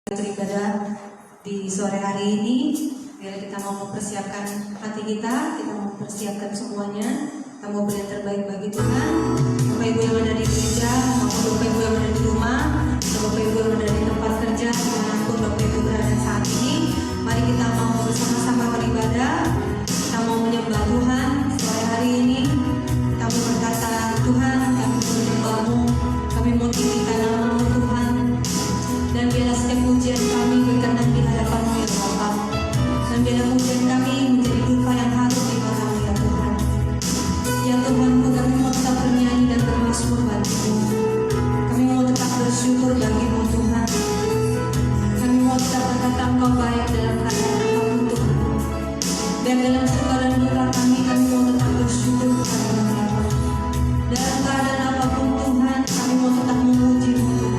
beribadah di sore hari ini. Biar kita mau mempersiapkan hati kita mau mempersiapkan semuanya, kita mau beri yang terbaik bagi Tuhan. Bapak Ibu yang ada di gereja, maupun Bapak Ibu yang ada di rumah, atau Bapak Ibu yang ada di tempat kerja, dimanapun Bapak Ibu berada saat ini, mari kita mau bersama-sama beribadah. Kita mau menyembah Tuhan sore hari ini. Kita mau berkata, Tuhan, kami menyembah-Mu, kami mau tinggikan nama-Mu Tuhan. Dan biarlah setiap pujian kami berkenan di hadapan-Mu ya Bapa. Dan biarlah pujian kami menjadi duka yang harum di mata-Mu ya Tuhan. Ya Tuhan, kami mau tetap bernyanyi dan bermazmur bagi-Mu. Kami mau tetap bersyukur bagi-Mu Tuhan. Kami mau tetap berkata Engkau baik dalam keadaan apapun Tuhan. Dan dalam segala duka kami mau tetap bersyukur kepada-Mu. Dalam keadaan apapun Tuhan, kami mau tetap memuji-Mu.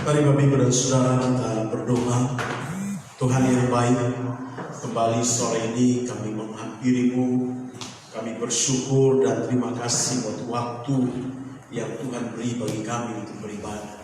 Mari Bapak Ibu dan Saudara kita berdoa. Tuhan yang baik, kembali sore ini kami menghampiri-Mu. Kami bersyukur dan terima kasih buat waktu yang Tuhan beri bagi kami untuk beribadah.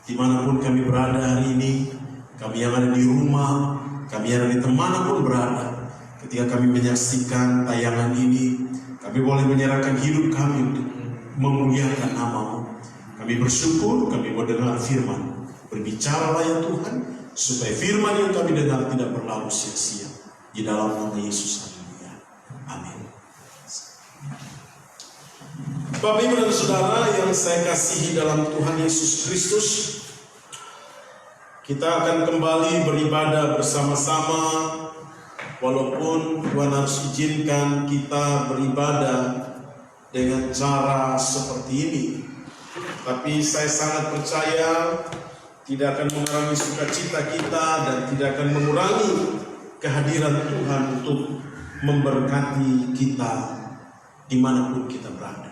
Dimanapun kami berada hari ini, kami yang ada di rumah, kami yang ada di manapun berada, ketika kami menyaksikan tayangan ini, kami boleh menyerahkan hidup kami untuk memuliakan nama-Mu. Kami bersyukur, kami mau dengar firman. Berbicaralah ya Tuhan, supaya firman yang kami dengar tidak berlalu sia-sia. Di dalam nama Yesus, haleluya. Amin. Bapak Ibu dan Saudara yang saya kasihi dalam Tuhan Yesus Kristus, kita akan kembali beribadah bersama-sama. Walaupun Tuhan harus izinkan kita beribadah dengan cara seperti ini, tapi saya sangat percaya tidak akan mengurangi sukacita kita dan tidak akan mengurangi kehadiran Tuhan untuk memberkati kita dimanapun kita berada.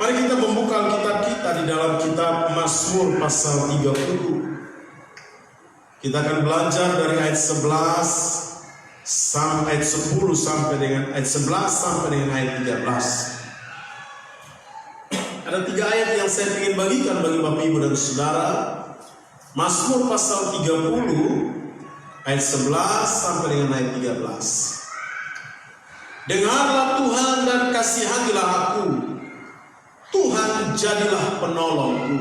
Mari kita membuka Alkitab kita di dalam kitab Mazmur pasal 30. Kita akan belajar dari ayat 11 sampai ayat 10 sampai dengan ayat 11 sampai dengan ayat 13. Ada 3 ayat yang saya ingin bagikan bagi Bapak Ibu dan Saudara. Mazmur pasal 30 ayat 11 sampai dengan ayat 13. Dengarlah Tuhan dan kasihanilah aku. Tuhan jadilah penolongku.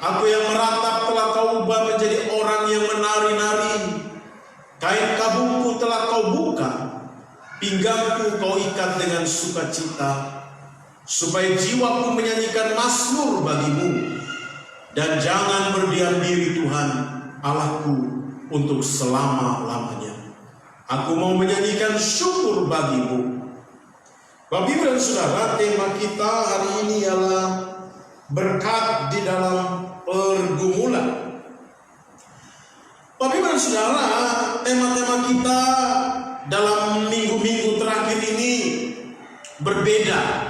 Aku yang meratap telah kau ubah menjadi orang yang menari-nari. Kain kabungku telah kau buka. Pinggangku kau ikat dengan sukacita, supaya jiwaku menyanyikan mazmur bagimu. Dan jangan berdiam diri Tuhan Allahku untuk selama-lamanya. Aku mau menyanyikan syukur bagimu. Bapak Ibu dan Saudara, tema kita hari ini ialah berkat di dalam pergumulan. Bapak Ibu dan Saudara, tema-tema kita dalam minggu-minggu terakhir ini berbeda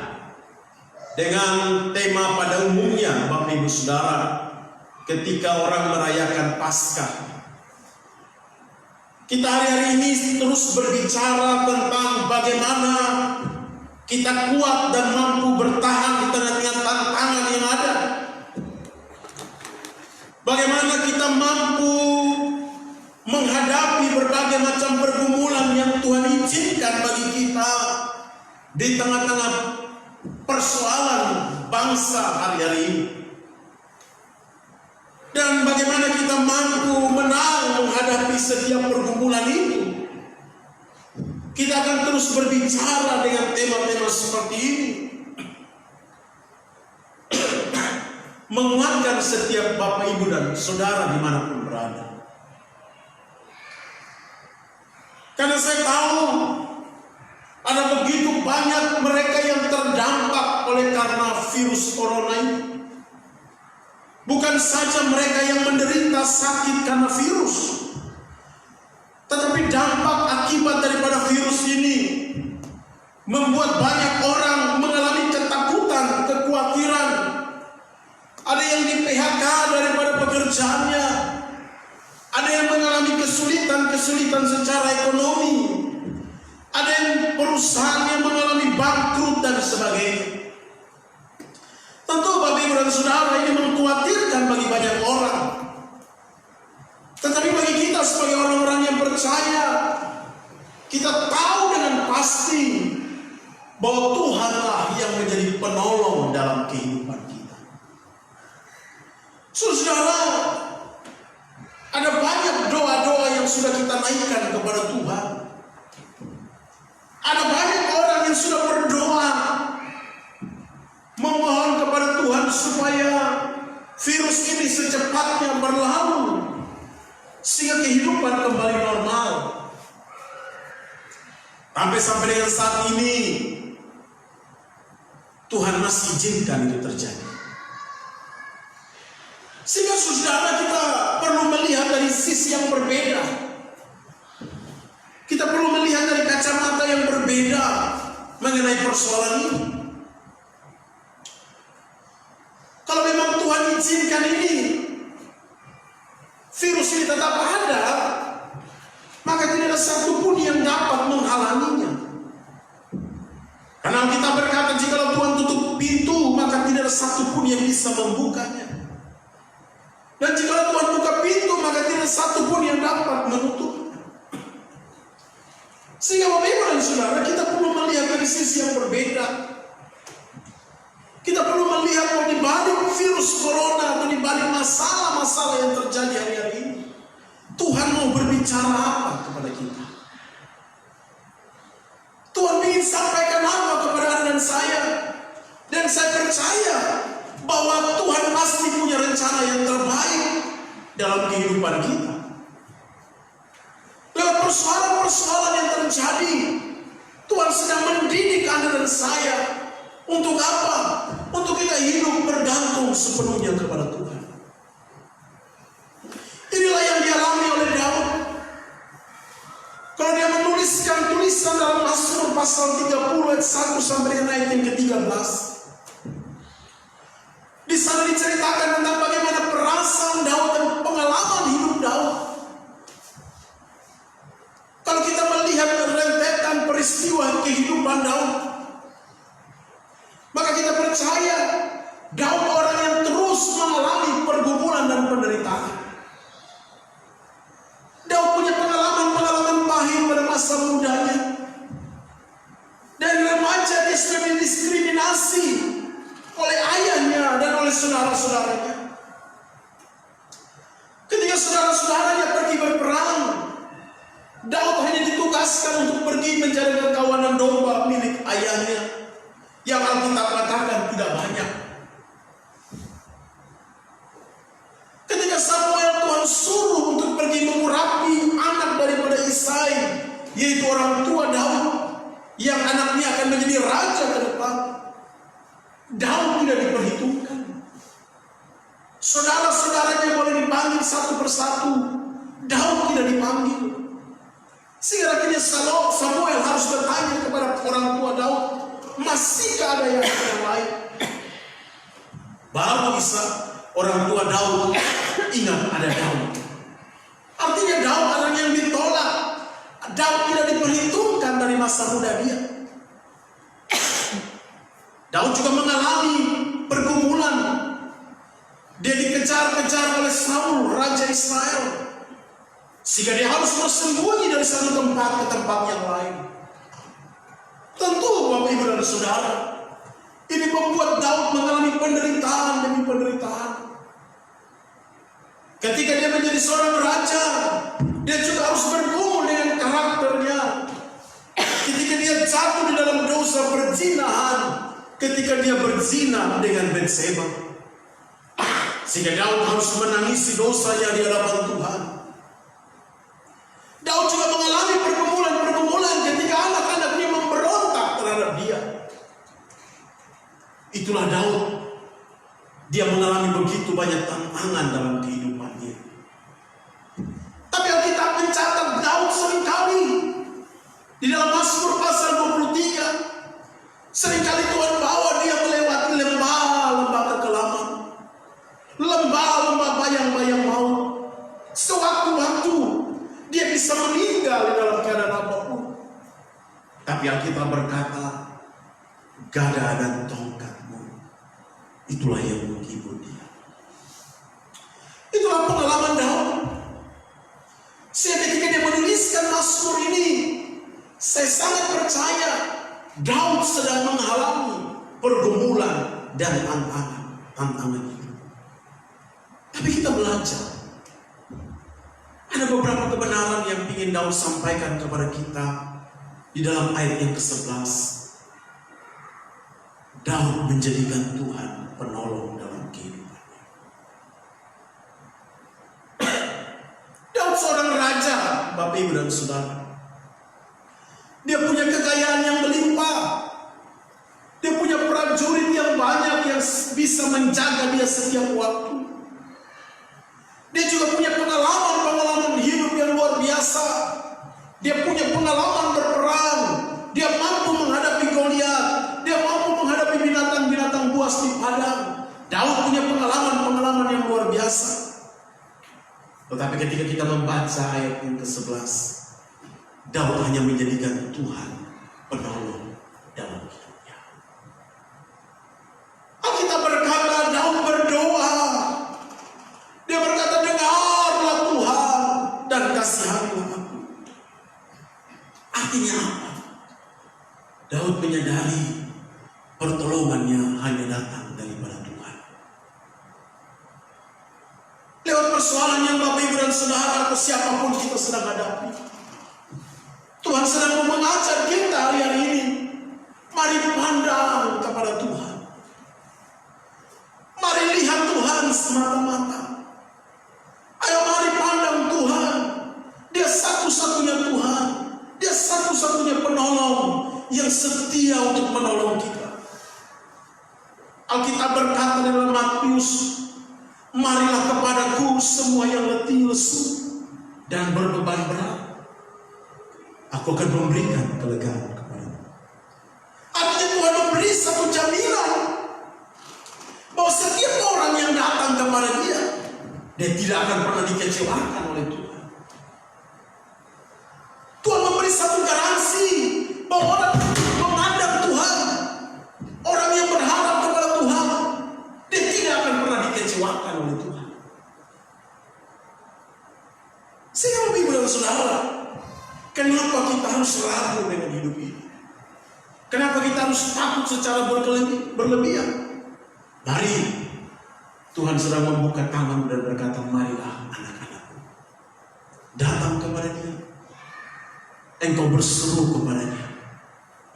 dengan tema pada umumnya, Bapak Ibu Saudara, ketika orang merayakan Paskah. Kita hari-hari ini terus berbicara tentang bagaimana kita kuat dan mampu bertahan di tengah-tengah bangsa hari-hari ini. Dan bagaimana kita mampu menang menghadapi setiap pergumulan itu. Kita akan terus berbicara dengan tema-tema seperti ini. Menguatkan setiap Bapak, Ibu, dan Saudara dimanapun berada. Karena saya tahu ada begitu banyak mereka yang terdampak oleh karena virus corona ini. Bukan saja mereka yang menderita sakit karena virus, tetapi dampak akibat daripada virus ini membuat banyak orang mengalami ketakutan, kekhawatiran. Ada yang di PHK daripada pekerjaannya, ada yang mengalami kesulitan secara ekonomi, ada yang perusahaannya mengalami bangkrut dan sebagainya. Tentu Bapak, Ibu, dan Saudara, ini mengkhawatirkan bagi banyak orang. Tetapi bagi kita sebagai orang-orang yang percaya, kita tahu dengan pasti bahwa Tuhanlah yang menjadi penolong dalam kehidupan kita. Saudara, ada banyak doa-doa yang sudah kita naikkan kepada Tuhan. Ada banyak orang yang sudah berdoa memohon kepada Tuhan supaya virus ini secepatnya berlalu sehingga kehidupan kembali normal. Sampai dengan saat ini Tuhan masih izinkan itu terjadi. Sehingga saudara, kita perlu melihat dari sisi yang berbeda. Kita perlu melihat dari kacamata yang berbeda mengenai persoalan ini. Kalau memang Tuhan izinkan ini, virus ini tetap ada, maka tidak ada satupun yang dapat menghalanginya. Karena kita berkata, jika Tuhan tutup pintu, maka tidak ada satupun yang bisa membukanya. Dan jika Tuhan buka pintu, maka tidak ada satupun yang dapat menutup. Sehingga Bapak, Ibu, dan Saudara, kita perlu melihat dari sisi yang berbeda. Kita perlu melihat bahwa di balik virus corona atau di balik masalah-masalah yang terjadi hari-hari ini, Tuhan mau berbicara apa kepada kita? Tuhan ingin sampaikan apa kepada Anda dan saya? Dan saya percaya bahwa Tuhan pasti punya rencana yang terbaik dalam kehidupan kita. Lewat persoalan-persoalan yang terjadi, Tuhan sedang mendidik Anda dan saya. Untuk apa? Untuk kita hidup bergantung sepenuhnya kepada Tuhan. Inilah yang dialami oleh Daud. Kalau dia menuliskan tulisan dalam Mazmur pasal 30 ayat 1 sampai dengan ayat yang ke-13. Di sana diceritakan tentang bagaimana perasaan Daud dan pengalaman hidup Daud. Kalau kita melihat rentetan peristiwa kehidupan Daud, maka kita percaya Daud orang yang terus mengalami pergumulan dan penderitaan. Daud punya pengalaman-pengalaman pahit pada masa mudanya. Dari remaja dia sudah didiskriminasi oleh ayahnya dan oleh saudara-saudaranya. Ketika saudara-saudaranya pergi berperang, Daud hanya ditugaskan untuk pergi menjaga kawanan domba milik ayahnya, yang Alkitab katakan tidak banyak. Ketika Samuel Tuhan suruh untuk pergi mengurapi anak daripada Isai, yaitu orang tua Daud, yang anaknya akan menjadi raja ke depan, Daud tidak diperhitungkan. Saudara-saudaranya boleh dipanggil satu persatu, Daud tidak dipanggil. Sehingga akhirnya Samuel harus bertanya kepada orang tua Daud, masihkah ada yang lain? Baru bisa orang tua Daud ingat ada Daud. Artinya Daud orang yang ditolak. Daud tidak diperhitungkan dari masa muda dia. Daud juga mengalami pergumulan. Dia dikejar-kejar oleh Saul, raja Israel, sehingga dia harus bersembunyi dari satu tempat ke tempat yang lain. Tentu Bapak, Ibu, dan Saudara, ini membuat Daud mengalami Ketika dia menjadi seorang raja, dia juga harus bergumul dengan karakternya. Ketika dia jatuh di dalam dosa perzinahan, ketika dia berzina dengan Batseba, sehingga Daud harus menangisi dosanya di hadapan Tuhan. Daud juga mengalami pergumulan-pergumulan ketika anak-anaknya memberontak terhadap dia. Itulah Daud. Dia mengalami begitu banyak tantangan dalam kehidupannya. Tapi Alkitab mencatat Daud seringkali di dalam Mazmur pasal 23, seringkali Tuhan bawa dia melewati lembah-lembah kekelaman, lembah-lembah bayang-bayang maut. Sewaktu-waktu dia bisa meninggal di dalam keadaan apapun. Tapi Alkitab berkata, gada dan tongkatmu, itulah yang menghibur dia. Itulah pengalaman Daud. Sehingga ketika dia menuliskan Mazmur ini, saya sangat percaya Daud sedang mengalami pergumulan dan tantangan hidup. Tapi kita belajar. Ada beberapa kebenaran yang ingin Daud sampaikan kepada kita di dalam ayat yang ke-11. Daud menjadikan Tuhan penolong dalam kehidupannya. Daud seorang raja, Bapak Ibu dan Saudara. Dia punya kekayaan yang melimpah. Dia punya prajurit yang banyak yang bisa menjaga dia setiap waktu. Dia juga punya pengalaman hidup yang luar biasa. Dia punya pengalaman berperang. Dia mampu menghadapi Goliat. Dia mampu menghadapi binatang-binatang buas di padang. Daud punya pengalaman yang luar biasa. Tetapi ketika kita membaca ayat yang ke-11, Daud hanya menjadikan Tuhan penolong dalam hidupnya. Alkitab berkata Daud berdoa. Dia berkata, dengarlah Tuhan dan kasihanilah aku. Artinya apa? Daud menyadari pertolongannya hanya datang daripada Tuhan. Lewat persoalan yang Bapak Ibu dan Saudara atau siapapun kita sedang hadapi, Tuhan sedang mengajar kita hari ini. Mari pandang kepada Tuhan. Mari lihat Tuhan semata-mata. Ayo mari pandang Tuhan. Dia satu-satunya Tuhan. Dia satu-satunya penolong yang setia untuk menolong kita. Alkitab berkata dalam Matius, marilah kepadaku semua yang letih lesu dan berbeban berat, aku akan memberikan kelegaan kepadamu. Artinya Tuhan memberi satu jaminan bahwa setiap orang yang datang kepada dia, dia tidak akan pernah dikecewakan oleh Tuhan. Tuhan memberi satu garansi bahwa orang yang memandang Tuhan, orang yang berharap kepada Tuhan, dia tidak akan pernah dikecewakan oleh Tuhan. Sehingga Bapak Ibu dan Saudara, kenapa kita harus ragu dengan hidup ini? Kenapa kita harus takut secara berlebihan? Mari, Tuhan sedang membuka tangan dan berkata, marilah anak-anakku, datang kepada Dia. Engkau berseru kepadanya,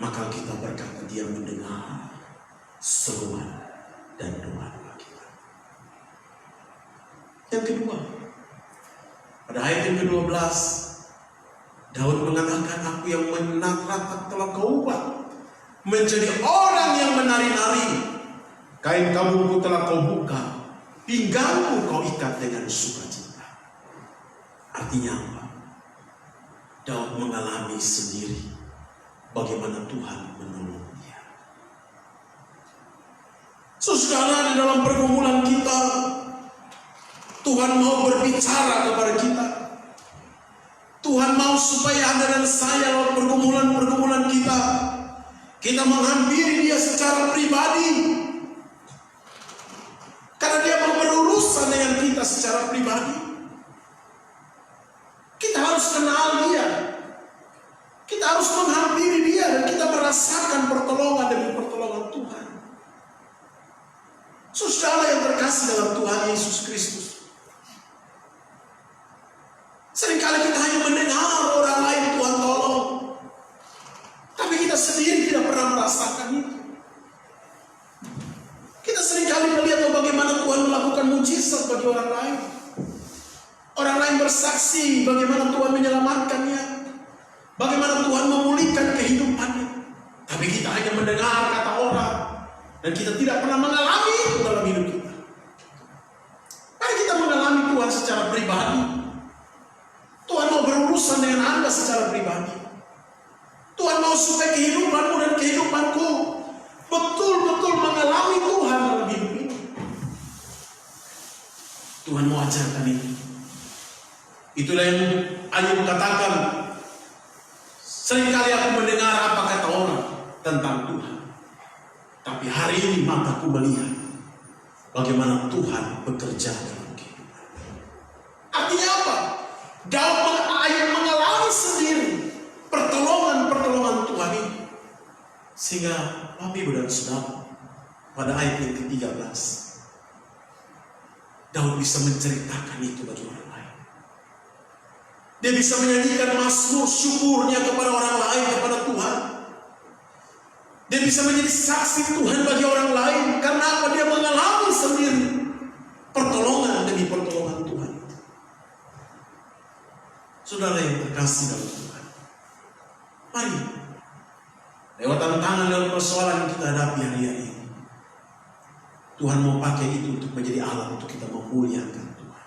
maka kita berkata Dia mendengar seruan dan doa kita. Yang kedua, pada ayat yang ke-12, Daud mengatakan, aku yang menatap telah kau ubah menjadi orang yang menari-nari. Kain kabungku telah kau buka, pinggangku kau ikat dengan sukacita. Artinya apa? Daud mengalami sendiri bagaimana Tuhan menolong dia. Saudara, di dalam pergumulan kita, Tuhan mau berbicara kepada kita. Tuhan mau supaya Anda dan saya dalam pergumulan kita menghampiri Dia secara pribadi. Karena Dia mau berurusan dengan kita secara pribadi. Kita harus kenal Dia. Kita harus menghampiri Dia dan kita merasakan pertolongan demi pertolongan Tuhan. Saudara yang terkasih dalam Tuhan Yesus Kristus, mujizat bagi orang lain. Orang lain bersaksi bagaimana Tuhan menyelamatkannya, bagaimana Tuhan memulihkan kehidupannya. Tapi kita hanya mendengar kata orang dan kita tidak pernah mengalami itu dalam hidup kita. Mari kita mengalami Tuhan secara pribadi. Tuhan mau berurusan dengan Anda secara pribadi. Tuhan mau supaya kehidupanmu dan kehidupanku betul-betul mengalami Tuhan dalam hidup ini. Tuhan mau ajarkan itu. Itulah yang Ayub katakan, seringkali aku mendengar apa kata orang tentang Tuhan, tapi hari ini mataku melihat bagaimana Tuhan bekerja dalam kehidupan. Artinya apa? Daud Ayub mengalami sendiri pertolongan Tuhan ini. Sehingga Bapak Ibu dan Saudara, pada ayat yang ke-13 Daud bisa menceritakan itu bagi orang lain. Dia bisa menyanyikan mazmur syukurnya kepada orang lain, kepada Tuhan. Dia bisa menjadi saksi Tuhan bagi orang lain. Karena apa? Dia mengalami sendiri pertolongan demi pertolongan Tuhan. Saudara yang terkasih dalam Tuhan, mari lewat tantangan, lewat persoalan yang kita hadapi hari-hari ini, Tuhan mau pakai itu untuk menjadi alat untuk kita memuliakan Tuhan.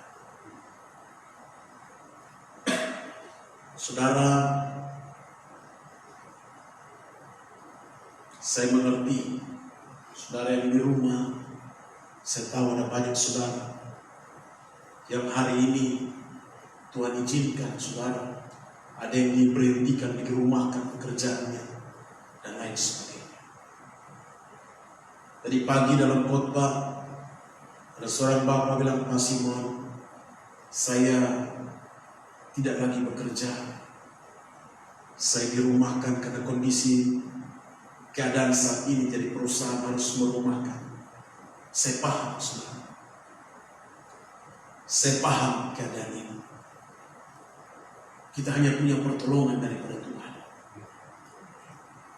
Saudara, saya mengerti saudara yang di rumah. Saya tahu ada banyak saudara yang hari ini Tuhan izinkan saudara, ada yang diberhentikan, dirumahkan pekerjaannya dan lain sebagainya. Tadi pagi dalam khotbah ada seorang bapak bilang, Pak Simon, saya tidak lagi bekerja. Saya dirumahkan karena kondisi keadaan saat ini, jadi perusahaan harus merumahkan. Saya paham, saudara. Saya paham keadaan ini. Kita hanya punya pertolongan daripada Tuhan.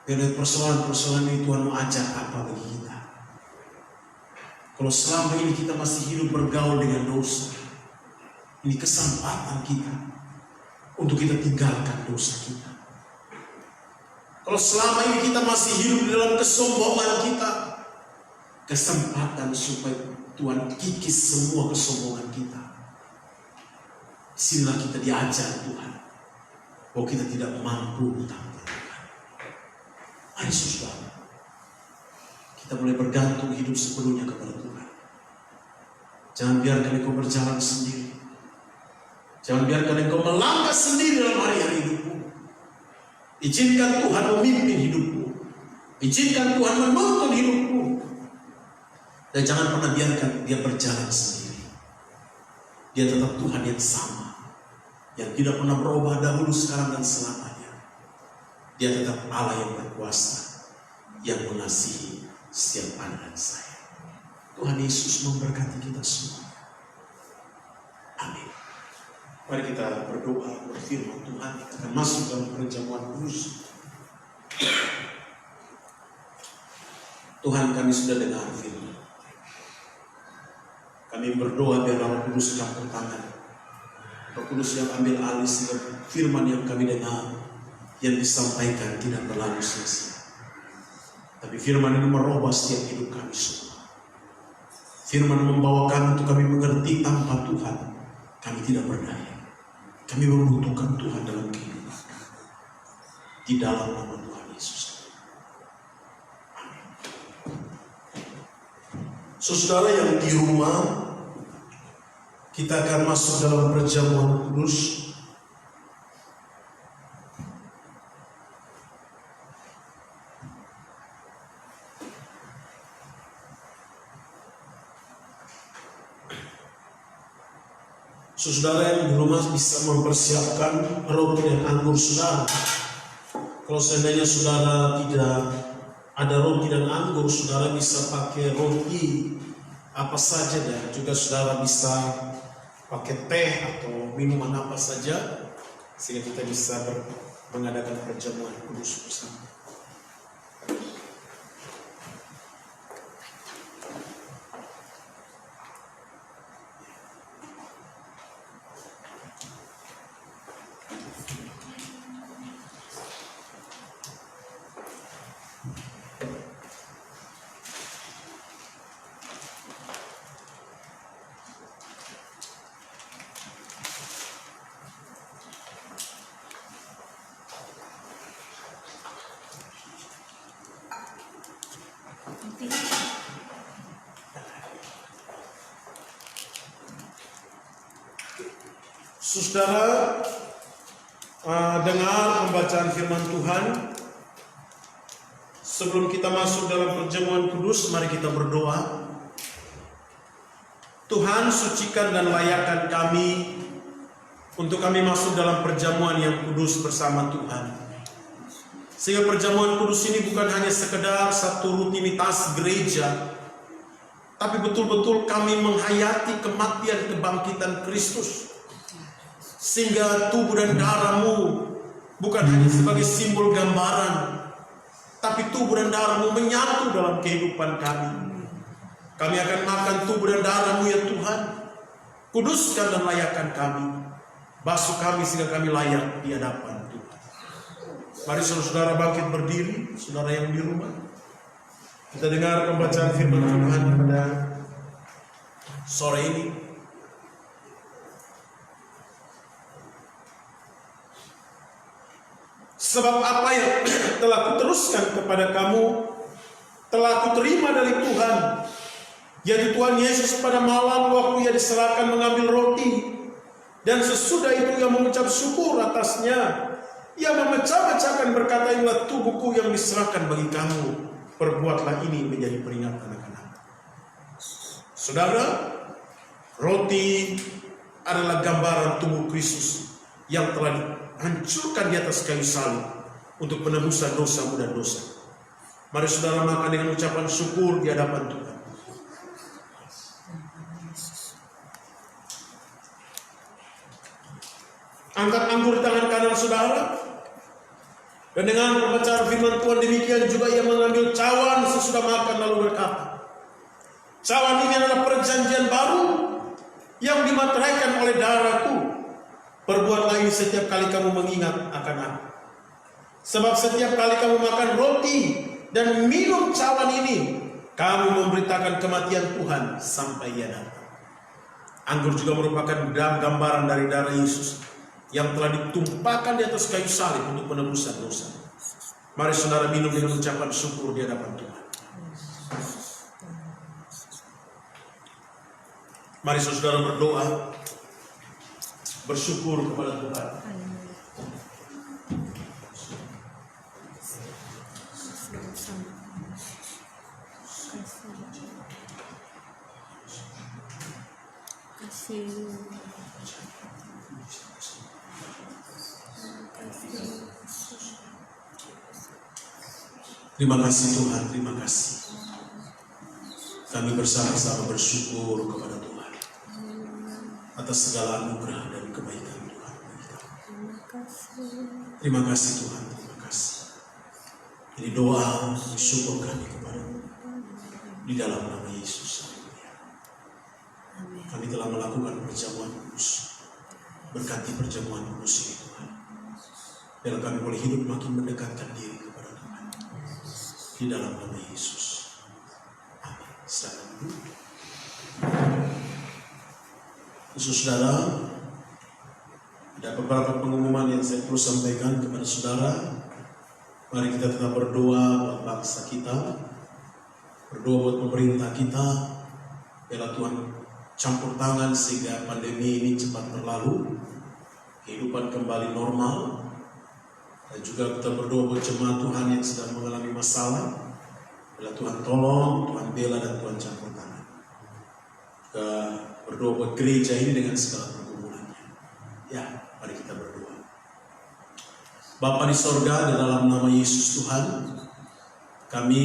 Dari persoalan-persoalan ini Tuhan mau ajar apa bagi kita. Kalau selama ini kita masih hidup bergaul dengan dosa, ini kesempatan kita untuk kita tinggalkan dosa kita. Kalau selama ini kita masih hidup dalam kesombongan kita, kesempatan supaya Tuhan kikis semua kesombongan kita. Sinilah kita diajar Tuhan bahwa kita tidak mampu tanpa Tuhan. Mari saudara, kita mulai bergantung hidup sepenuhnya kepada Tuhan. Jangan biarkan engkau berjalan sendiri. Jangan biarkan engkau melangkah sendiri dalam hari-hari hidupmu. Izinkan Tuhan memimpin hidupmu. Izinkan Tuhan menuntun hidupmu. Dan jangan pernah biarkan dia berjalan sendiri. Dia tetap Tuhan yang sama, yang tidak pernah berubah dahulu, sekarang dan selamanya. Dia tetap Allah yang berkuasa, yang mengasihi setiap Anda dan saya. Tuhan Yesus memberkati kita semua. Amin. Mari kita berdoa, berfirman Tuhan. Kita akan masuk dalam perjamuan kudus. Tuhan, kami sudah dengar firman. Kami berdoa biar Roh Kudus campur tangan. Roh Kudus yang ambil alih sehingga firman yang kami dengar, yang disampaikan tidak berlalu sia-sia. Tapi firman ini merubah setiap hidup kami semua. Firman membawa kami untuk kami mengerti tanpa Tuhan kami tidak berdaya. Kami membutuhkan Tuhan dalam kehidupan kami. Di dalam nama Tuhan Yesus. Amin. Saudara yang di rumah, kita akan masuk dalam perjamuan kudus. Saudara yang di rumah bisa mempersiapkan roti dan anggur saudara. Kalau seandainya saudara tidak ada roti dan anggur, saudara bisa pakai roti apa saja, dan juga saudara bisa pakai teh atau minuman apa saja, sehingga kita bisa mengadakan perjamuan kudus bersama. Saudara, dengar pembacaan firman Tuhan. Sebelum kita masuk dalam perjamuan kudus, mari kita berdoa. Tuhan, sucikan dan layakkan kami untuk kami masuk dalam perjamuan yang kudus bersama Tuhan. Sehingga perjamuan kudus ini bukan hanya sekedar satu rutinitas gereja, tapi betul-betul kami menghayati kematian kebangkitan Kristus. Sehingga tubuh dan darah-Mu bukan hanya sebagai simbol gambaran, tapi tubuh dan darah-Mu menyatu dalam kehidupan kami. Kami akan makan tubuh dan darah-Mu ya Tuhan. Kuduskan dan layakkan kami. Basuh kami sehingga kami layak di hadapan Tuhan. Mari saudara bangkit berdiri, saudara yang di rumah. Kita dengar pembacaan firman Tuhan pada sore ini. Sebab apa yang telah kuteruskan kepada kamu, telah kuterima dari Tuhan, yaitu Tuhan Yesus pada malam waktu Ia diserahkan mengambil roti, dan sesudah itu Ia mengucap syukur atasnya. Ia memecah-mecahkan berkata, inilah tubuhku yang diserahkan bagi kamu. Perbuatlah ini menjadi peringatan akan aku. Saudara, roti adalah gambaran tubuh Kristus yang telah dihancurkan di atas kayu salib untuk penebusan dosa dan dosa. Mari saudara makan dengan ucapan syukur di hadapan Tuhan. Angkat anggur di tangan kanan saudara. Dan dengan pembacaan firman Tuhan demikian juga ia mengambil cawan sesudah makan lalu berkata, cawan ini adalah perjanjian baru yang dimateraikan oleh darahku. Perbuatlah ini setiap kali kamu mengingat akan aku. Sebab setiap kali kamu makan roti dan minum cawan ini, kamu memberitakan kematian Tuhan sampai Ia datang. Anggur juga merupakan gambaran dari darah Yesus yang telah ditumpahkan di atas kayu salib untuk penebusan dosa. Mari saudara minum dengan ucapan syukur di hadapan Tuhan. Mari saudara berdoa, bersyukur kepada Tuhan. Terima kasih Tuhan, terima kasih. Kami bersama-sama bersyukur kepada Tuhan atas segala anugerah dan kebaikan Tuhan. Terima kasih Tuhan, terima kasih. Ini doa bersyukur kami kepada-Mu di dalam nama Yesus. Kami telah melakukan perjamuan kudus. Berkati perjamuan kudus ini Tuhan. Biar kami boleh hidup makin mendekatkan diri kepada Tuhan. Di dalam nama Yesus. Amin. Salam. Saudara, ada beberapa pengumuman yang saya perlu sampaikan kepada saudara. Mari kita tetap berdoa buat bangsa kita, berdoa buat pemerintah kita, biarlah Tuhan campur tangan sehingga pandemi ini cepat berlalu, kehidupan kembali normal. Dan juga kita berdoa buat jemaat Tuhan yang sedang mengalami masalah. Bila Tuhan tolong, Tuhan bela dan Tuhan campur tangan. Juga berdoa buat gereja ini dengan segala pergumulannya. Ya, mari kita berdoa. Bapa di sorga, di dalam nama Yesus Tuhan, kami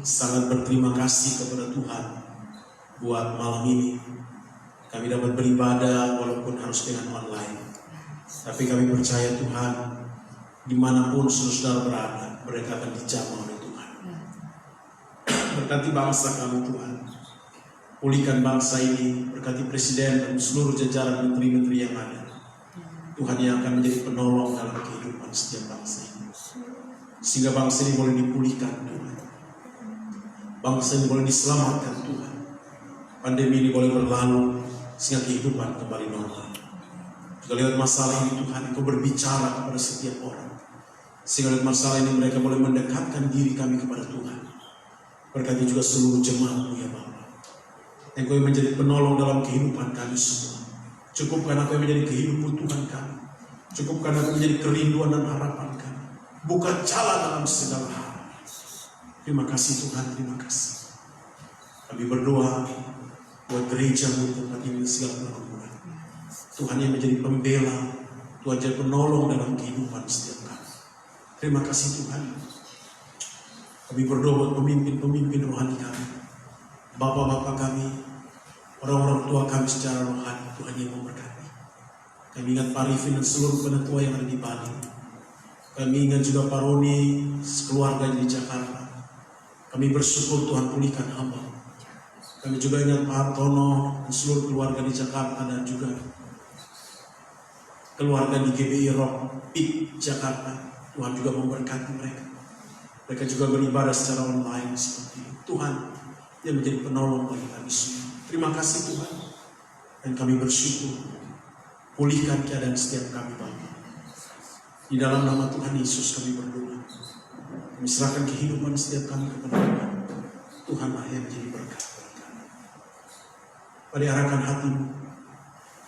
sangat berterima kasih kepada Tuhan buat malam ini. Kami dapat beribadah walaupun harus dengan online. Tapi kami percaya Tuhan, dimanapun saudara berada, mereka akan dijamah oleh Tuhan. Berkati bangsa kami Tuhan, pulihkan bangsa ini, berkati presiden dan seluruh jajaran menteri-menteri yang ada. Tuhan yang akan menjadi penolong dalam kehidupan setiap bangsa ini, sehingga bangsa ini boleh dipulihkan Tuhan, bangsa ini boleh diselamatkan Tuhan, pandemi ini boleh berlalu sehingga kehidupan kembali normal. Juga lewat masalah ini Tuhan, Engkau berbicara kepada setiap orang, sehingga lewat masalah ini mereka boleh mendekatkan diri kami kepada Tuhan. Berkati juga seluruh jemaat-Mu ya Bapa, Engkau yang menjadi penolong dalam kehidupan kami semua. Cukupkan apa yang menjadi kehidupan Tuhan kami. Cukupkan apa yang menjadi kerinduan dan harapan kami. Bukan jalan dalam segala hal. Terima kasih Tuhan, terima kasih. Kami berdoa buat gereja tempat ini segala kerukunan. Tuhan yang menjadi pembela, Tuhan jadi penolong dalam kehidupan setiap kami. Terima kasih Tuhan. Kami berdoa buat pemimpin-pemimpin rohani kami, bapak-bapak kami, orang-orang tua kami secara rohani. Tuhan yang memberkati. Kami ingat Pak Arifin dan seluruh penatua yang ada di Bali. Kami ingat juga Pak Roni, keluarga di Jakarta. Kami bersyukur Tuhan pulihkan hamba. Kami juga ingat Pak Hartono dan seluruh keluarga di Jakarta dan juga keluarga di GBI Rock PIK Jakarta. Tuhan juga memberkati mereka. Mereka juga beribadah secara online seperti itu. Tuhan yang menjadi penolong bagi kami semua. Terima kasih Tuhan. Dan kami bersyukur. Pulihkan keadaan setiap kami Bapa. Di dalam nama Tuhan Yesus kami berdoa. Kami serahkan kehidupan setiap kami kepada Tuhan. Tuhanlah yang menjadi berkat bagi kami. Pada arahkan hatimu.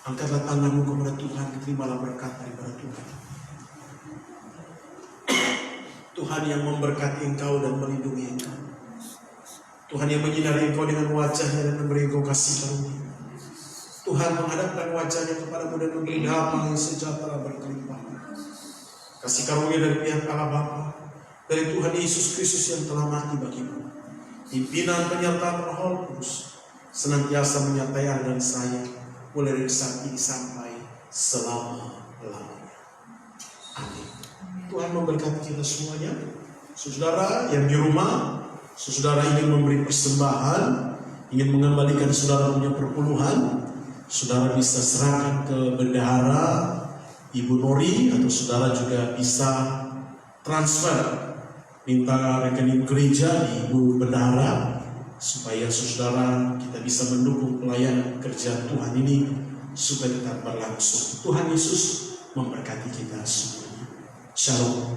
Angkatlah tanganmu kepada Tuhan. Terimalah berkat daripada Tuhan. Tuhan yang memberkati engkau dan melindungi engkau. Tuhan yang menyinari engkau dengan wajahnya dan memberi engkau kasih karunia. Tuhan menghadapkan wajahnya kepadamu dan memberi damai sejahtera berkelimpah. Kasih karunia dari pihak Allah Bapa, dari Tuhan Yesus Kristus yang telah mati bagimu. Pimpinan penyertaan Roh Kudus senantiasa menyertai Anda dan saya mulai dari saat ini sampai selama-lamanya. Amin. Tuhan memberkati kita semuanya. Saudara yang di rumah, saudara ingin memberi persembahan, ingin mengembalikan saudara punya perpuluhan, saudara bisa serahkan ke bendahara Ibu Nori, atau saudara juga bisa transfer, minta rekening gereja di Ibu Bendahara, supaya saudara kita bisa mendukung pelayanan kerja Tuhan ini supaya tetap berlangsung. Tuhan Yesus memberkati kita semua. Shalom.